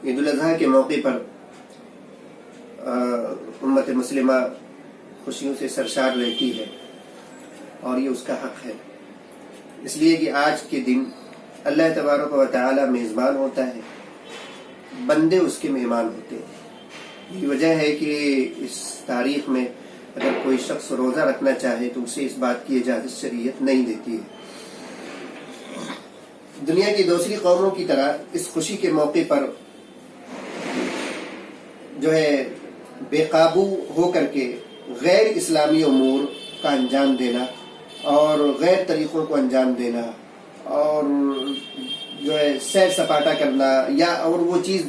عید الاضحیٰ کے موقع پر امت مسلمہ خوشیوں سے سرشار رہتی ہے اور یہ اس کا حق ہے، اس لیے کہ آج کے دن اللہ تبارک و تعالی میزبان ہوتا ہے، بندے اس کے مہمان ہوتے ہیں۔ یہ وجہ ہے کہ اس تاریخ میں اگر کوئی شخص روزہ رکھنا چاہے تو اسے اس بات کی اجازت شریعت نہیں دیتی ہے۔ دنیا کی دوسری قوموں کی طرح اس خوشی کے موقع پر جو ہے بے قابو ہو کر کے غیر اسلامی امور کا انجام دینا اور غیر طریقوں کو انجام دینا اور جو ہے سیر سپاٹا کرنا یا اور وہ چیز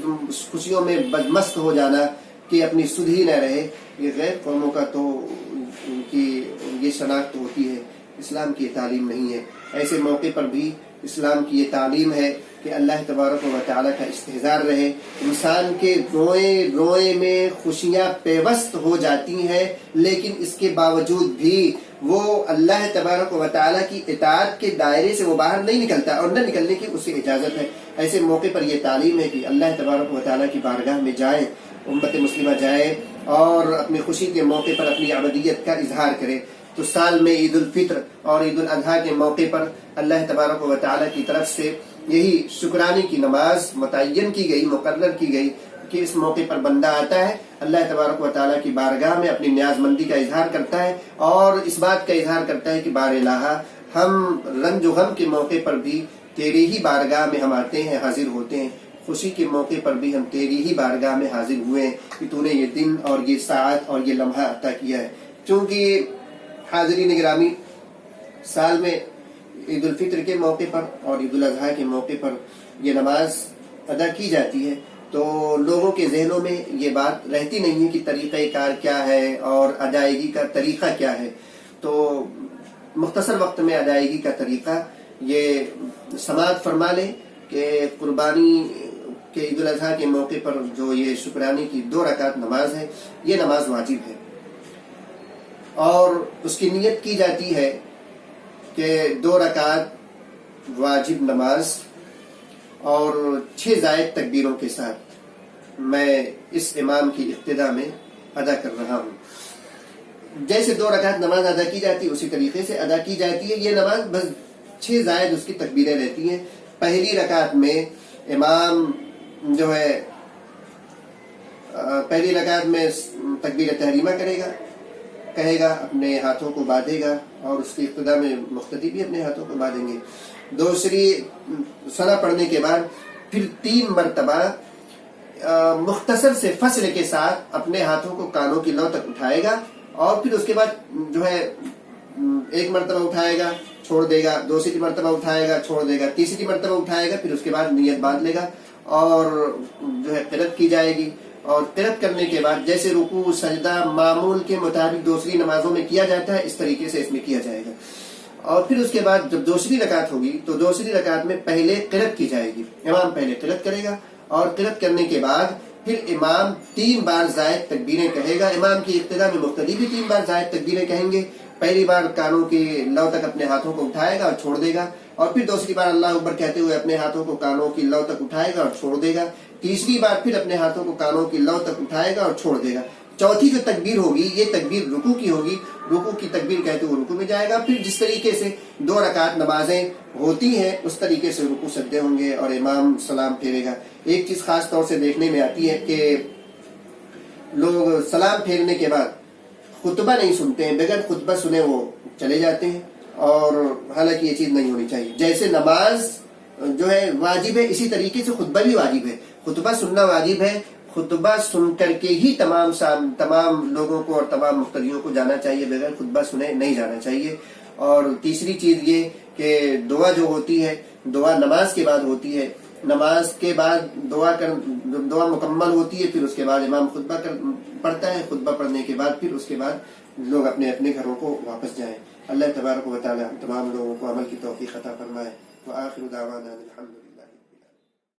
خوشیوں میں بدمست ہو جانا کہ اپنی سدھ ہی نہ رہے، یہ غیر قوموں کا تو ان کی یہ شناخت ہوتی ہے، اسلام کی یہ تعلیم نہیں ہے۔ ایسے موقع پر بھی اسلام کی یہ تعلیم ہے کہ اللہ تبارک و تعالیٰ کا استحضار رہے، انسان کے روئے روئے میں خوشیاں پیوست ہو جاتی ہیں، لیکن اس کے باوجود بھی وہ اللہ تبارک و تعالیٰ کی اطاعت کے دائرے سے وہ باہر نہیں نکلتا اور نہ نکلنے کی اسے اجازت ہے۔ ایسے موقع پر یہ تعلیم ہے کہ اللہ تبارک و تعالیٰ کی بارگاہ میں جائیں، امت مسلمہ جائے اور اپنی خوشی کے موقع پر اپنی عبدیت کا اظہار کرے۔ تو سال میں عید الفطر اور عید الاضحیٰ کے موقع پر اللہ تبارک و تعالیٰ کی طرف سے یہی شکرانے کی نماز متعین کی گئی، مقرر کی گئی کہ اس موقع پر بندہ آتا ہے، اللہ تبارک و تعالیٰ کی بارگاہ میں اپنی نیاز مندی کا اظہار کرتا ہے اور اس بات کا اظہار کرتا ہے کہ بار الہ ہم رنج و غم کے موقع پر بھی تیرے ہی بارگاہ میں ہم آتے ہیں، حاضر ہوتے ہیں، خوشی کے موقع پر بھی ہم تیری ہی بارگاہ میں حاضر ہوئے ہیں کہ تو نے یہ دن اور یہ ساعت اور یہ لمحہ عطا کیا ہے۔ چونکہ حاضرین گرامی، سال میں عید الفطر کے موقع پر اور عید الاضحیٰ کے موقع پر یہ نماز ادا کی جاتی ہے تو لوگوں کے ذہنوں میں یہ بات رہتی نہیں ہے کہ طریقہ کار کیا ہے اور ادائیگی کا طریقہ کیا ہے۔ تو مختصر وقت میں ادائیگی کا طریقہ یہ سماعت فرما لیں کہ قربانی کے عید الاضحیٰ کے موقع پر جو یہ شکرانے کی 2 رکعت نماز ہے، یہ نماز واجب ہے اور اس کی نیت کی جاتی ہے کہ 2 رکعت واجب نماز اور 6 زائد تکبیروں کے ساتھ میں اس امام کی اقتداء میں ادا کر رہا ہوں۔ جیسے 2 رکعت نماز ادا کی جاتی ہے اسی طریقے سے ادا کی جاتی ہے۔ یہ نماز بس 6 زائد اس کی تکبیریں رہتی ہیں۔ پہلی رکعت میں امام جو ہے پہلی رکعت میں تکبیر تحریمہ کہے گا، اپنے ہاتھوں کو باندھے گا اور اس کی ابتدا میں مقتدی بھی اپنے ہاتھوں کو باندھیں گے۔ دوسری ثنا پڑھنے کے بعد پھر 3 مرتبہ مختصر سے فصل کے ساتھ اپنے ہاتھوں کو کانوں کی لو تک اٹھائے گا اور پھر اس کے بعد جو ہے 1 مرتبہ اٹھائے گا چھوڑ دے گا، دوسری مرتبہ اٹھائے گا چھوڑ دے گا، تیسری مرتبہ اٹھائے گا، پھر اس کے بعد نیت باندھ لے گا اور جو ہے قرأت کی جائے گی۔ اور قرأت کرنے کے بعد جیسے رکوع سجدہ معمول کے مطابق دوسری نمازوں میں کیا جاتا ہے اس طریقے سے اس میں کیا جائے گا۔ اور پھر اس کے بعد جب دوسری رکعت ہوگی تو دوسری رکعت میں پہلے قرأت کی جائے گی، امام پہلے قرأت کرے گا اور قرأت کرنے کے بعد پھر امام 3 بار زائد تکبیریں کہے گا۔ امام کی ابتدا میں مقتدی بھی 3 بار زائد تکبیریں کہیں گے۔ پہلی بار کانوں کی لو تک اپنے ہاتھوں کو اٹھائے گا اور چھوڑ دے گا اور پھر دوسری بار اللہ اکبر کہتے ہوئے اپنے ہاتھوں کو کانوں کی لو تک اٹھائے گا اور چھوڑ دے گا۔ تیسری بار پھر اپنے ہاتھوں کو کانوں کی لو تک اٹھائے گا اور چھوڑ دے گا۔ چوتھی جو تکبیر ہوگی یہ تکبیر رکوع کی ہوگی، رکوع کی تکبیر کہتے ہوئے رکوع میں جائے گا۔ پھر جس طریقے سے 2 رکعت نمازیں ہوتی ہیں اس طریقے سے رکوع سجدے ہوں گے اور امام سلام پھیرے گا۔ ایک چیز خاص طور سے دیکھنے میں آتی ہے کہ لوگ سلام پھیرنے کے بعد خطبہ نہیں سنتے ہیں، بغیر خطبہ سنے وہ چلے جاتے ہیں اور حالانکہ یہ چیز نہیں ہونی چاہیے۔ جیسے نماز جو ہے واجب ہے اسی طریقے سے خطبہ بھی واجب ہے، خطبہ سننا واجب ہے۔ خطبہ سن کر کے ہی تمام لوگوں کو اور تمام مقتدیوں کو جانا چاہیے، بغیر خطبہ سنے نہیں جانا چاہیے۔ اور تیسری چیز یہ کہ دعا جو ہوتی ہے دعا نماز کے بعد ہوتی ہے، نماز کے بعد دعا مکمل ہوتی ہے، پھر اس کے بعد امام خطبہ پڑھتا ہے، خطبہ پڑھنے کے بعد پھر اس کے بعد لوگ اپنے اپنے گھروں کو واپس جائیں۔ اللہ تبارک و تعالی تمام لوگوں کو عمل کی توفیق عطا فرمائے۔ وآخر دعوانا الحمد للہ۔